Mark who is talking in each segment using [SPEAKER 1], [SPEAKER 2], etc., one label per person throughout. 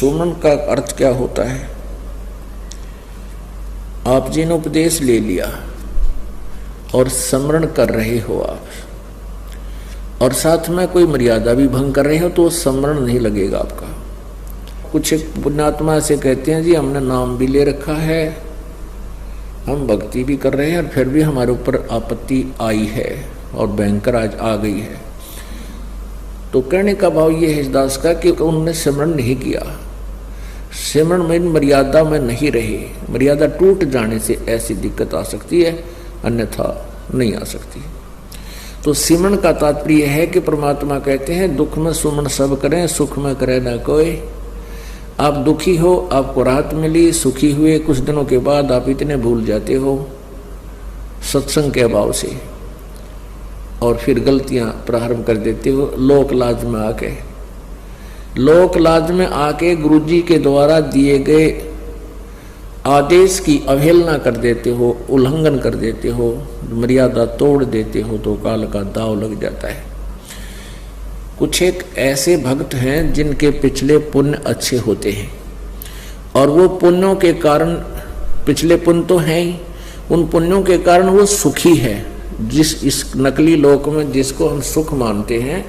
[SPEAKER 1] सुमन का अर्थ क्या होता है? आप जिन उपदेश ले लिया और स्मरण कर रहे हो आप, और साथ में कोई मर्यादा भी भंग कर रहे हो तो स्मरण नहीं लगेगा आपका। कुछ एक पुण्यात्मा से कहते हैं जी हमने नाम भी ले रखा है, हम भक्ति भी कर रहे हैं और फिर भी हमारे ऊपर आपत्ति आई है और भयंकर आज आ गई है। तो कहने का भाव ये है इस दास का कि उन्होंने स्मरण नहीं किया, स्मरण में मर्यादा में नहीं रहे। मर्यादा टूट जाने से ऐसी दिक्कत आ सकती है, अन्यथा नहीं आ सकती। तो सिमरण का तात्पर्य है कि परमात्मा कहते हैं दुख में सुमन सब करें, सुख में करे ना कोई। आप दुखी हो, आपको राहत मिली, सुखी हुए, कुछ दिनों के बाद आप इतने भूल जाते हो सत्संग के अभाव से, और फिर गलतियां प्रारंभ कर देते हो। लोक लाज में आके गुरुजी के द्वारा दिए गए आदेश की अवहेलना कर देते हो, उल्लंघन कर देते हो, मर्यादा तोड़ देते हो तो काल का दाव लग जाता है। कुछ एक ऐसे भक्त हैं जिनके पिछले पुण्य अच्छे होते हैं और वो पुण्यों के कारण, पिछले पुण्य तो हैं ही, उन पुण्यों के कारण वो सुखी है। जिस इस नकली लोक में जिसको हम सुख मानते हैं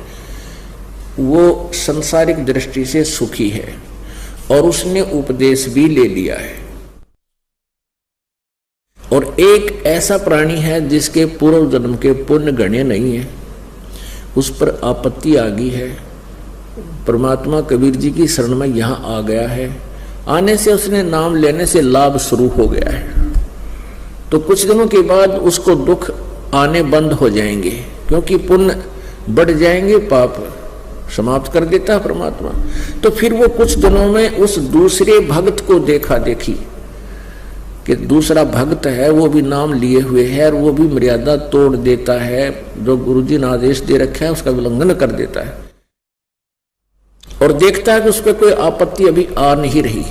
[SPEAKER 1] वो संसारिक दृष्टि से सुखी है और उसने उपदेश भी ले लिया है। और एक ऐसा प्राणी है जिसके पूर्व जन्म के पुण्य गणे नहीं है, उस पर आपत्ति आ गई है। परमात्मा कबीर जी की शरण में यहाँ आ गया है, आने से उसने नाम लेने से लाभ शुरू हो गया है। तो कुछ दिनों के बाद उसको दुख आने बंद हो जाएंगे क्योंकि पुण्य बढ़ जाएंगे, पाप समाप्त कर देता है परमात्मा। तो फिर वो कुछ दिनों में उस दूसरे भक्त को देखा देखी कि दूसरा भक्त है, वो भी नाम लिए हुए है और वो भी मर्यादा तोड़ देता है, जो गुरुजी ने आदेश दे रखा है उसका उल्लंघन कर देता है, और देखता है कि उस पर कोई आपत्ति अभी आ नहीं रही।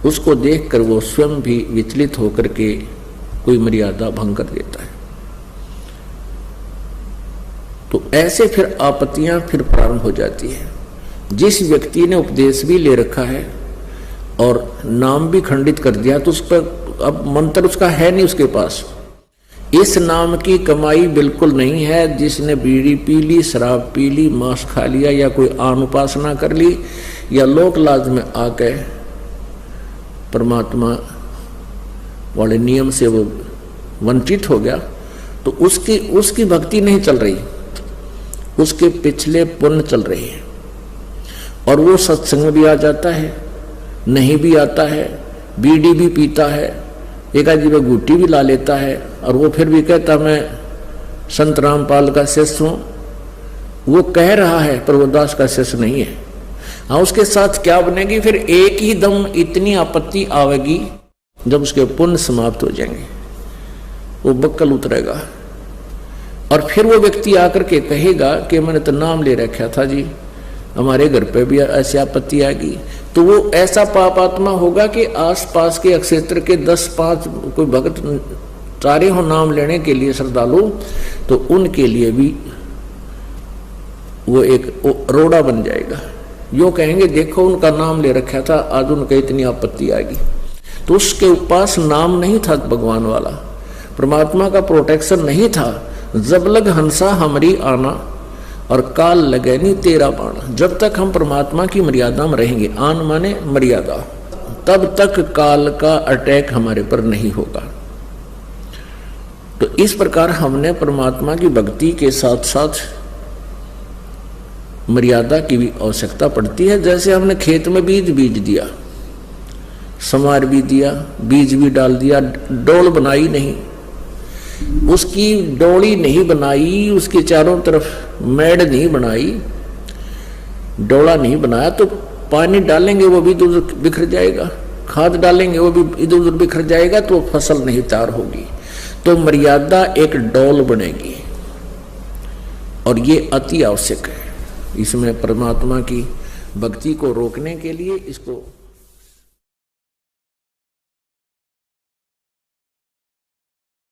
[SPEAKER 1] उसको देखकर वो स्वयं भी विचलित होकर के कोई मर्यादा भंग कर देता है। तो ऐसे फिर आपत्तियां फिर प्रारंभ हो जाती है। जिस व्यक्ति ने उपदेश भी ले रखा है और नाम भी खंडित कर दिया तो उस पर अब मंत्र उसका है नहीं उसके पास। इस नाम की कमाई बिल्कुल नहीं है। जिसने बीड़ी पी ली, शराब पी ली, मांस खा लिया या कोई आन उपासना कर ली या लोक लाज में आके परमात्मा वाले नियम से वो वंचित हो गया तो उसकी भक्ति नहीं चल रही, उसके पिछले पुण्य चल रही है। और वो सत्संग में भी आ जाता है, नहीं भी आता है, बीड़ी भी पीता है, एक आदमी में गुट्टी भी ला लेता है, और वो फिर भी कहता मैं संत रामपाल का शिष्य हूं। वो कह रहा है पर वो दास का शिष्य नहीं है। हाँ, उसके साथ क्या बनेगी? फिर एक ही दम इतनी आपत्ति आवेगी जब उसके पुण्य समाप्त हो जाएंगे, वो बक्कल उतरेगा और फिर वो व्यक्ति आकर के कहेगा कि मैंने तो नाम ले रखा था जी, हमारे घर पे भी ऐसी आपत्ति आ गई। तो वो ऐसा पापात्मा होगा कि आसपास के क्षेत्र के 10-5 कोई भक्त चारे हो नाम लेने के लिए श्रद्धालु, तो उनके लिए भी वो एक रोड़ा बन जाएगा। यो कहेंगे देखो उनका नाम ले रखा था, आज उनका इतनी आपत्ति आ गई। तो उसके पास नाम नहीं था भगवान वाला, परमात्मा का प्रोटेक्शन नहीं था। जब लग हंसा हमारी आना और काल लगे नहीं तेरा बाण। जब तक हम परमात्मा की मर्यादा में रहेंगे, आन माने मर्यादा, तब तक काल का अटैक हमारे पर नहीं होगा। तो इस प्रकार हमने परमात्मा की भक्ति के साथ साथ मर्यादा की भी आवश्यकता पड़ती है। जैसे हमने खेत में बीज दिया, संवार भी दिया, बीज भी डाल दिया, डोल बनाई नहीं, उसकी डोली नहीं बनाई, उसके चारों तरफ मेड़ नहीं बनाई, डोला नहीं बनाया, तो पानी डालेंगे वो भी इधर उधर बिखर जाएगा, खाद डालेंगे वो भी इधर उधर बिखर जाएगा, तो फसल नहीं तैयार होगी। तो मर्यादा एक डोल बनेगी और ये अति आवश्यक है। इसमें परमात्मा की भक्ति को रोकने के लिए इसको